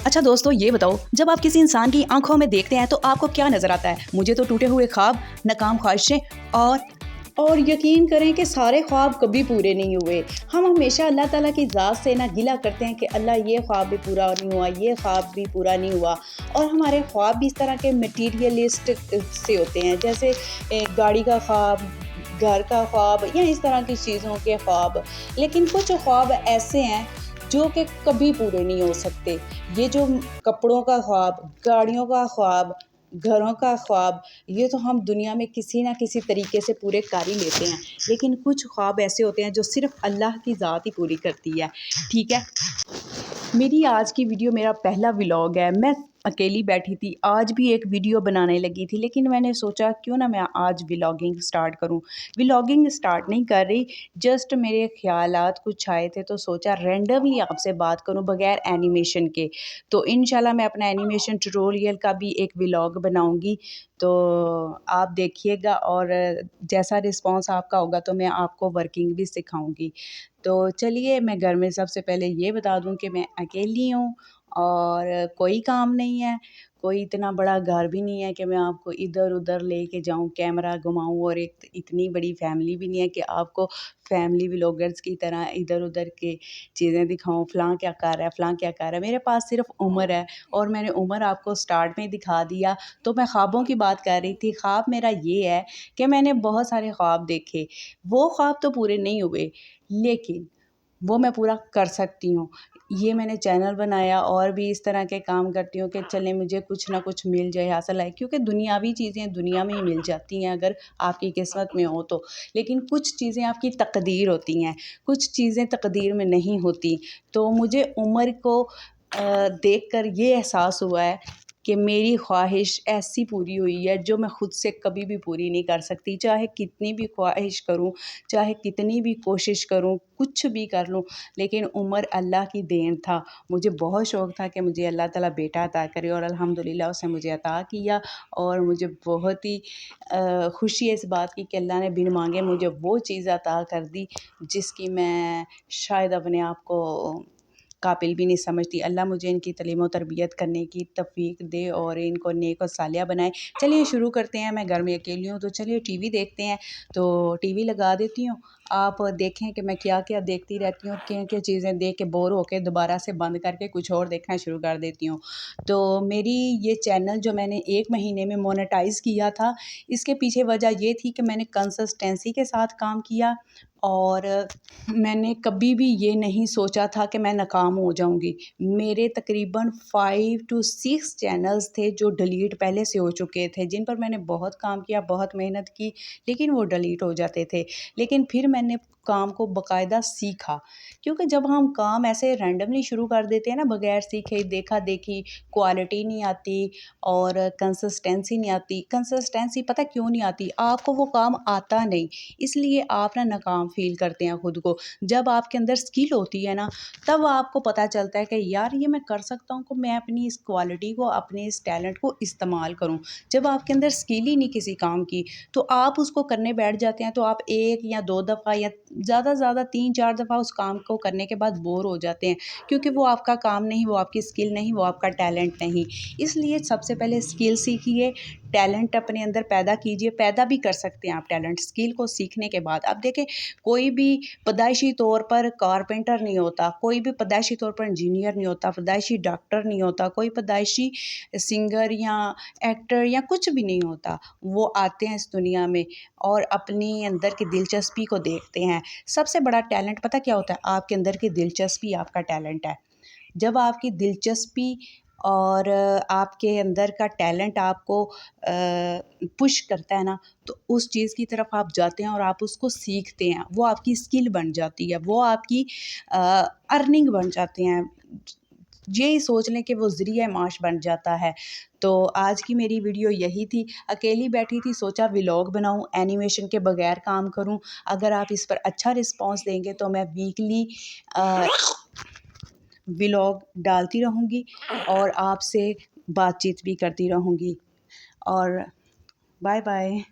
अच्छा दोस्तों, ये बताओ, जब आप किसी इंसान की आंखों में देखते हैं तो आपको क्या नज़र आता है? मुझे तो टूटे हुए ख्वाब, नाकाम ख्वाहिशें और यकीन करें कि सारे ख्वाब कभी पूरे नहीं हुए। हम हमेशा अल्लाह ताला की ज़ात से ना गिला करते हैं कि अल्लाह ये ख्वाब भी पूरा नहीं हुआ, ये ख्वाब भी पूरा नहीं हुआ। और हमारे ख्वाब भी इस तरह के मटीरियलिस्ट से होते हैं, जैसे गाड़ी का ख्वाब, घर का ख्वाब या इस तरह की चीज़ों के ख्वाब। लेकिन कुछ ख्वाब ऐसे हैं जो कि कभी पूरे नहीं हो सकते। ये जो कपड़ों का ख्वाब, गाड़ियों का ख्वाब, घरों का ख्वाब, ये तो हम दुनिया में किसी ना किसी तरीके से पूरे कर ही लेते हैं। लेकिन कुछ ख्वाब ऐसे होते हैं जो सिर्फ़ अल्लाह की ज़ात ही पूरी करती है। ठीक है? मेरी आज की वीडियो मेरा पहला व्लॉग है। मैं अकेली बैठी थी, आज भी एक वीडियो बनाने लगी थी, लेकिन मैंने सोचा क्यों ना मैं आज व्लॉगिंग स्टार्ट करूं। व्लॉगिंग स्टार्ट नहीं कर रही, जस्ट मेरे ख़्यालात कुछ आए थे तो सोचा रैंडमली आपसे बात करूं बगैर एनिमेशन के। तो इंशाल्लाह मैं अपना एनिमेशन ट्यूटोरियल का भी एक व्लॉग बनाऊंगी, तो आप देखिएगा और जैसा रिस्पॉन्स आपका होगा तो मैं आपको वर्किंग भी सिखाऊंगी। तो चलिए, मैं घर में सबसे पहले ये बता दूं कि मैं अकेली हूँ और कोई काम नहीं है, कोई इतना बड़ा घर भी नहीं है कि मैं आपको इधर-उधर लेके जाऊँ, कैमरा घुमाऊँ, और एक इतनी बड़ी फैमिली भी नहीं है कि आपको फैमिली व्लॉगर्स की तरह इधर-उधर की चीज़ें दिखाऊँ, फ़लाँ क्या कर रहा है, फ़लाँ क्या कर रहा है। मेरे पास सिर्फ़ उम्र है और मैंने उम्र आपको स्टार्ट में दिखा दिया। तो मैं ख्वाबों की बात कर रही थी। ख्वाब मेरा ये है कि मैंने बहुत सारे ख्वाब देखे, वो ख्वाब तो पूरे नहीं हुए, लेकिन वो मैं पूरा कर सकती हूँ। ये मैंने चैनल बनाया और भी इस तरह के काम करती हूँ कि चलें मुझे कुछ ना कुछ मिल जाए, हासिल आए, क्योंकि दुनियावी चीज़ें दुनिया में ही मिल जाती हैं अगर आपकी किस्मत में हो तो। लेकिन कुछ चीज़ें आपकी तकदीर होती हैं, कुछ चीज़ें तकदीर में नहीं होती। तो मुझे उम्र को देखकर ये एहसास हुआ है कि मेरी ख्वाहिश ऐसी पूरी हुई है जो मैं ख़ुद से कभी भी पूरी नहीं कर सकती। चाहे कितनी भी ख्वाहिश करूँ, चाहे कितनी भी कोशिश करूँ, कुछ भी कर लूँ, लेकिन उम्र अल्लाह की देन था। मुझे बहुत शौक़ था कि मुझे अल्लाह ताला बेटा अता करे और अल्हम्दुलिल्लाह उसने मुझे अता किया। और मुझे बहुत ही खुशी है इस बात की कि अल्लाह ने बिन माँगे मुझे वो चीज़ अता कर दी जिसकी मैं शायद अपने आप को काबिल भी नहीं समझती। अल्लाह मुझे इनकी तालीम और तरबियत करने की तौफ़ीक दे और इनको नेक और सालिहा बनाए। चलिए शुरू करते हैं। मैं घर में अकेली हूँ तो चलिए टीवी देखते हैं। तो टीवी लगा देती हूँ, आप देखें कि मैं क्या-क्या देखती रहती हूँ, क्या-क्या चीज़ें देख के बोर होके दोबारा से बंद करके कुछ और देखना शुरू कर देती हूँ। तो मेरी ये चैनल जो मैंने 1 महीने में मोनेटाइज़ किया था, इसके पीछे वजह ये थी कि मैंने कंसिस्टेंसी के साथ काम किया और मैंने कभी भी ये नहीं सोचा था कि मैं नाकाम हो जाऊँगी। मेरे तकरीबन 5 टू 6 चैनल्स थे जो डिलीट पहले से हो चुके थे, जिन पर मैंने बहुत काम किया, बहुत मेहनत की, लेकिन वो डिलीट हो जाते थे। लेकिन फिर मैंने काम को बाकायदा सीखा, क्योंकि जब हम काम ऐसे रैंडमली शुरू कर देते हैं ना बगैर सीखे, देखा-देखी, क्वालिटी नहीं आती और कंसिस्टेंसी नहीं आती। कंसिस्टेंसी पता क्यों नहीं आती? आपको वो काम आता नहीं, इसलिए आप ना नाकाम फ़ील करते हैं खुद को। जब आपके अंदर स्किल होती है ना, तब आपको पता चलता है कि यार ये मैं कर सकता हूँ, कि मैं अपनी इस क्वालिटी को, अपने इस टैलेंट को इस्तेमाल करूँ। जब आपके अंदर स्किल ही नहीं किसी काम की, तो आप उसको करने बैठ जाते हैं, तो आप 1 या 2 दफ़ा या ज़्यादा से ज़्यादा 3-4 दफ़ा उस काम को करने के बाद बोर हो जाते हैं, क्योंकि वो आपका काम नहीं, वो आपकी स्किल नहीं, वो आपका टैलेंट नहीं। इसलिए सबसे पहले स्किल सीखिए, टैलेंट अपने अंदर पैदा कीजिए। पैदा भी कर सकते हैं आप टैलेंट स्किल को सीखने के बाद। अब देखें, कोई भी पैदाइशी तौर पर कारपेंटर नहीं होता, कोई भी पैदाइशी तौर पर इंजीनियर नहीं होता, पैदाइशी डॉक्टर नहीं होता, कोई पैदाइशी सिंगर या एक्टर या कुछ भी नहीं होता। वो आते हैं इस दुनिया में और अपनी अंदर की दिलचस्पी को देखते हैं। सबसे बड़ा टैलेंट पता क्या होता है? आपके अंदर की दिलचस्पी आपका टैलेंट है। जब आपकी दिलचस्पी और आपके अंदर का टैलेंट आपको पुश करता है ना, तो उस चीज़ की तरफ आप जाते हैं और आप उसको सीखते हैं। वो आपकी स्किल बन जाती है, वो आपकी अर्निंग बन जाते हैं। यही सोच लें कि वो ज़रिया माश बन जाता है। तो आज की मेरी वीडियो यही थी। अकेली बैठी थी, सोचा व्लॉग बनाऊँ, एनिमेशन के बगैर काम करूँ। अगर आप इस पर अच्छा रिस्पॉन्स देंगे तो मैं वीकली व्लॉग डालती रहूँगी और आपसे बातचीत भी करती रहूँगी। और बाय बाय।